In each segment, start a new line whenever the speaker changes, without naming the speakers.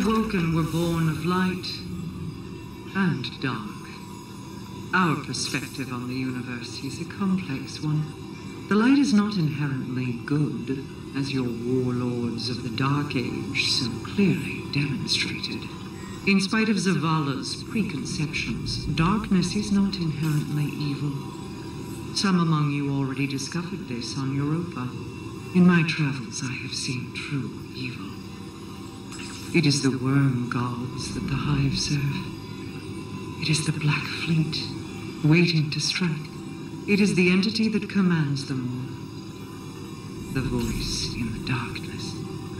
awoken were born of light and dark. Our perspective on the universe is a complex one. The light is not inherently good, as your warlords of the Dark Age so clearly demonstrated. In spite of Zavala's preconceptions, darkness is not inherently evil. Some among you already discovered this on Europa. In my travels, I have seen true evil. It is the worm gods that the Hive serve. It is the Black Fleet, waiting to strike. It is the entity that commands them all. The voice in the darkness.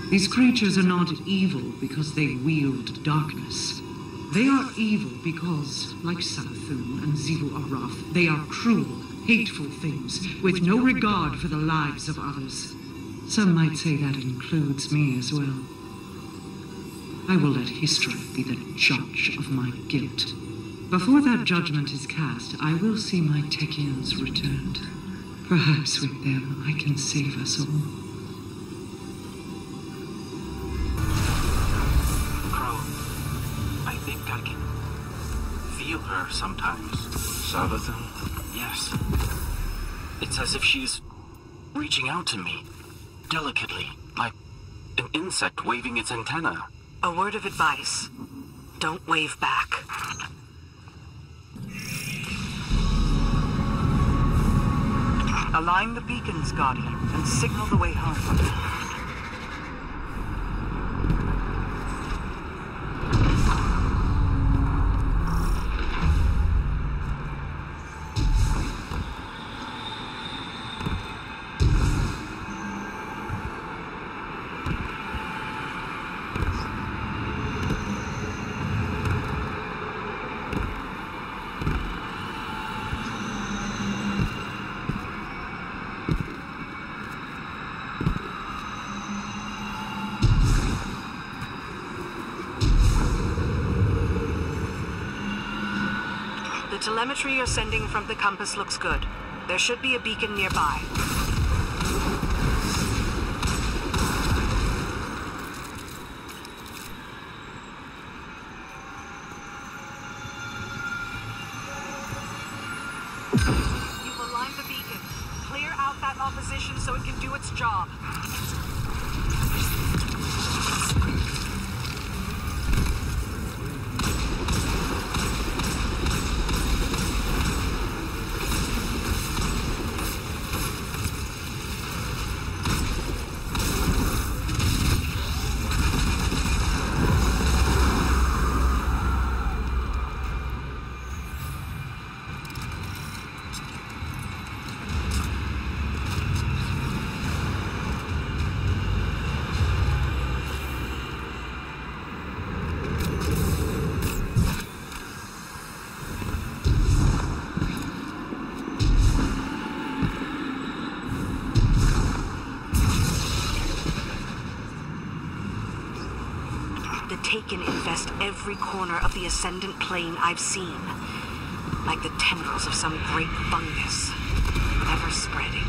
These creatures are not evil because they wield darkness. They are evil because, like Sarathun and Zivu Araf, they are cruel, hateful things with no regard for the lives of others. Some might say that includes me as well. I will let history be the judge of my guilt. Before that judgment is cast, I will see my Techians returned. Perhaps with them I can save us all.
Crow, I think I can feel her sometimes. Savathun? Yes. It's as if she's reaching out to me, delicately, like an insect waving its antenna.
A word of advice. Don't wave back. Align the beacons, Guardian, and signal the way home. The telemetry you're sending from the compass looks good. There should be a beacon nearby. You've aligned the beacon. Clear out that opposition so it can do its job. Taken infest every corner of the ascendant plane I've seen. Like the tendrils of some great fungus, ever spreading.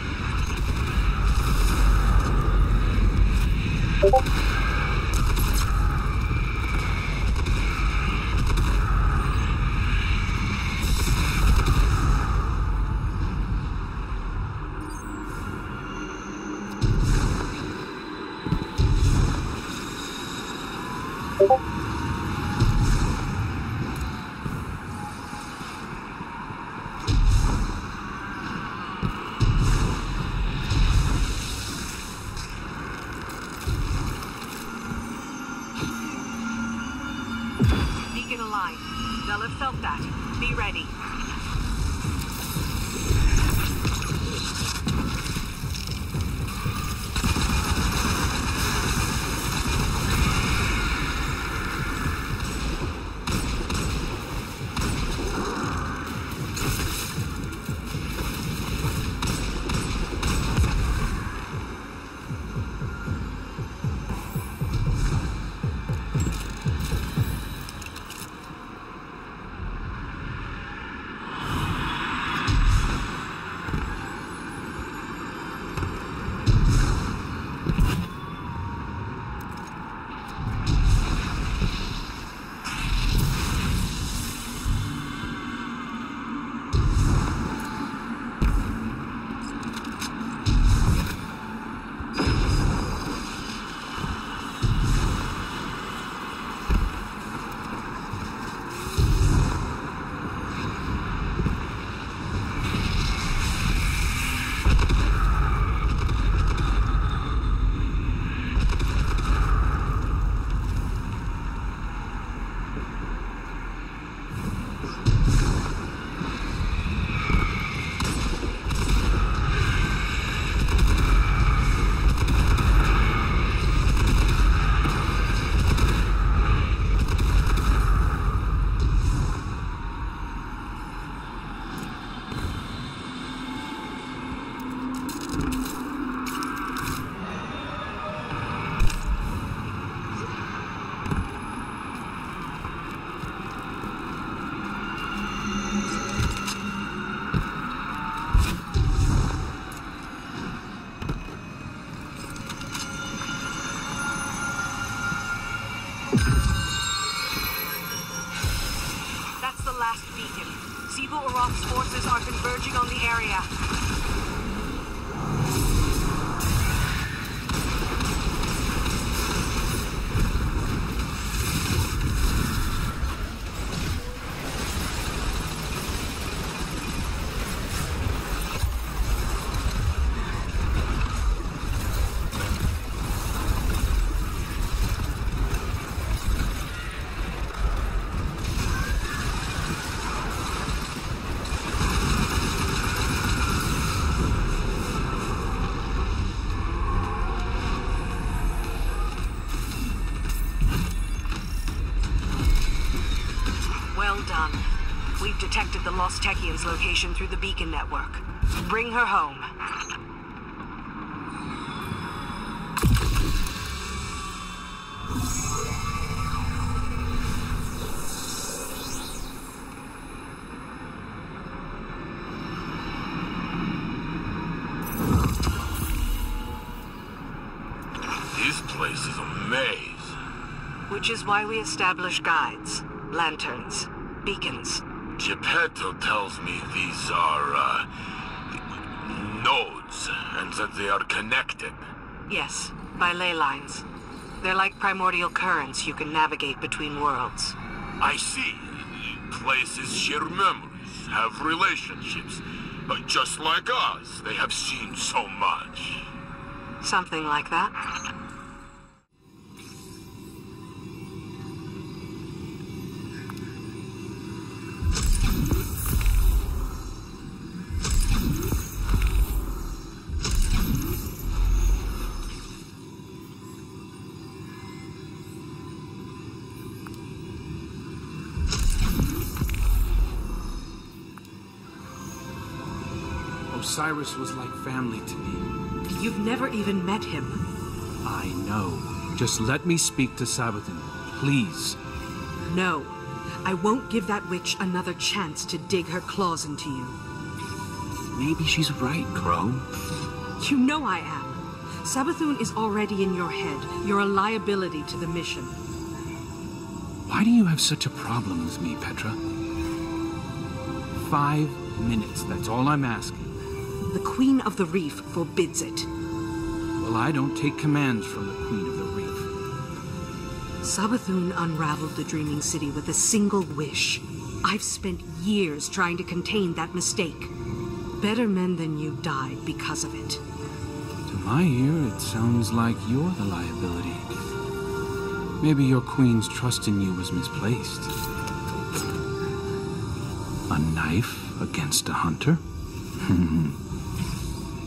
converging on the area. Well done. We've detected the Lost Techian's location through the beacon network. Bring her home.
This place is a maze.
Which is why we establish guides, lanterns, beacons.
Geppetto tells me these are, nodes, and that they are connected.
Yes, by ley lines. They're like primordial currents you can navigate between worlds.
I see. Places share memories, have relationships. Just like us, they have seen so much.
Something like that.
Osiris was like family to me.
You've never even met him.
I know. Just let me speak to Sabathun, please.
No. I won't give that witch another chance to dig her claws into you.
Maybe she's right, Crow.
You know I am. Sabathun is already in your head. You're a liability to the mission.
Why do you have such a problem with me, Petra? 5 minutes, that's all I'm asking.
The Queen of the Reef forbids it.
Well, I don't take commands from the Queen of the Reef.
Sabathun unraveled the Dreaming City with a single wish. I've spent years trying to contain that mistake. Better men than you died because of it.
To my ear, it sounds like you're the liability. Maybe your Queen's trust in you was misplaced. A knife against a hunter?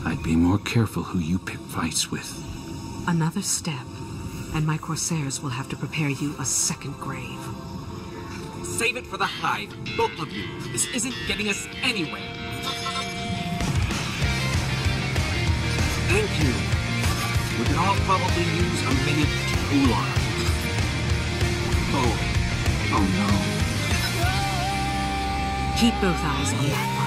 I'd be more careful who you pick fights with.
Another step, and my Corsairs will have to prepare you a second grave.
Save it for the Hive, both of you. This isn't getting us anywhere. Thank you. We could all probably use a minute to cool off. Oh no.
Keep both eyes on that one.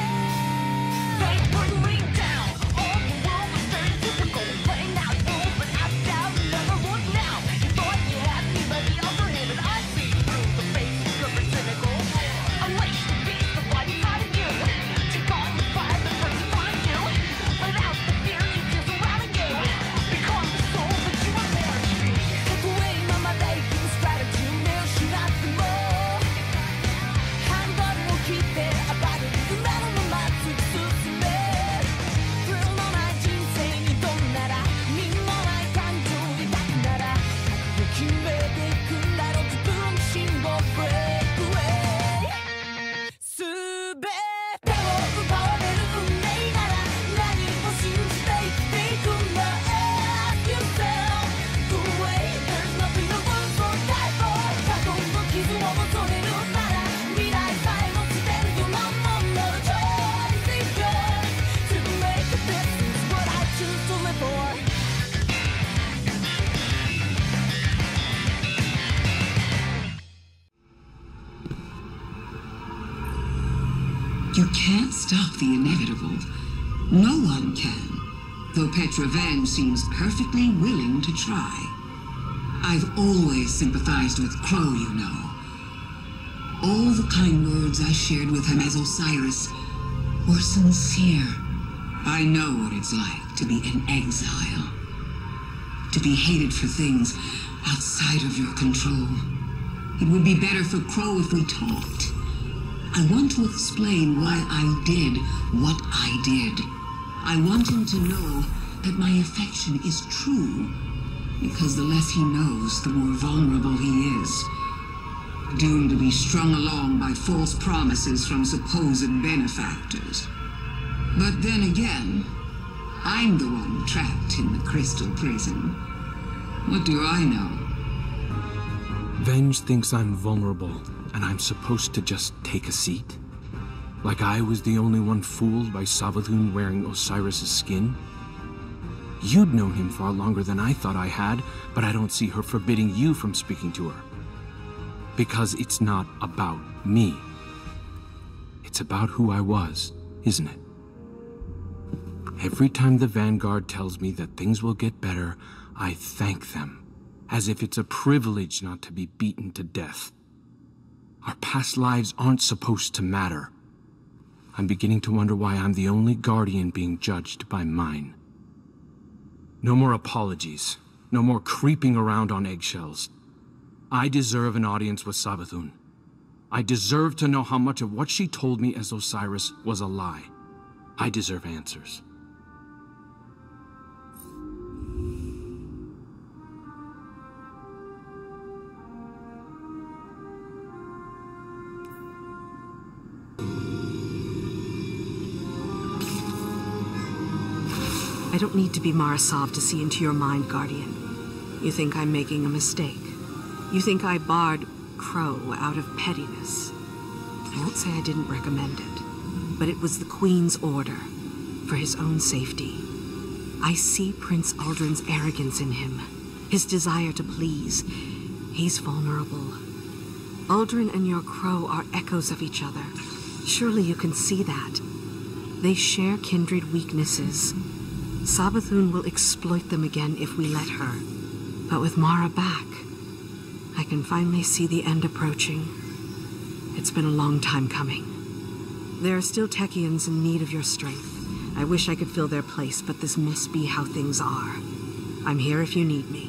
You can't stop the inevitable. No one can, though Petra Van seems perfectly willing to try. I've always sympathized with Crow, you know. All the kind words I shared with him as Osiris, or sincere. I know what it's like to be in exile. To be hated for things outside of your control. It would be better for Crow if we talked. I want to explain why I did what I did. I want him to know that my affection is true, because the less he knows, the more vulnerable he is. Doomed to be strung along by false promises from supposed benefactors. But then again, I'm the one trapped in the crystal prison. What do I know?
Venge thinks I'm vulnerable, and I'm supposed to just take a seat? Like I was the only one fooled by Savathun wearing Osiris's skin? You'd known him far longer than I thought I had, but I don't see her forbidding you from speaking to her. Because it's not about me. It's about who I was, isn't it? Every time the Vanguard tells me that things will get better, I thank them, as if it's a privilege not to be beaten to death. Our past lives aren't supposed to matter. I'm beginning to wonder why I'm the only Guardian being judged by mine. No more apologies. No more creeping around on eggshells. I deserve an audience with Savathun. I deserve to know how much of what she told me as Osiris was a lie. I deserve answers.
I don't need to be Marasov to see into your mind, Guardian. You think I'm making a mistake. You think I barred Crow out of pettiness. I won't say I didn't recommend it, but it was the Queen's order, for his own safety. I see Prince Uldren's arrogance in him, his desire to please. He's vulnerable. Uldren and your Crow are echoes of each other. Surely you can see that. They share kindred weaknesses. Savathun will exploit them again if we let her. But with Mara back, I can finally see the end approaching. It's been a long time coming. There are still Techians in need of your strength. I wish I could fill their place, but this must be how things are. I'm here if you need me.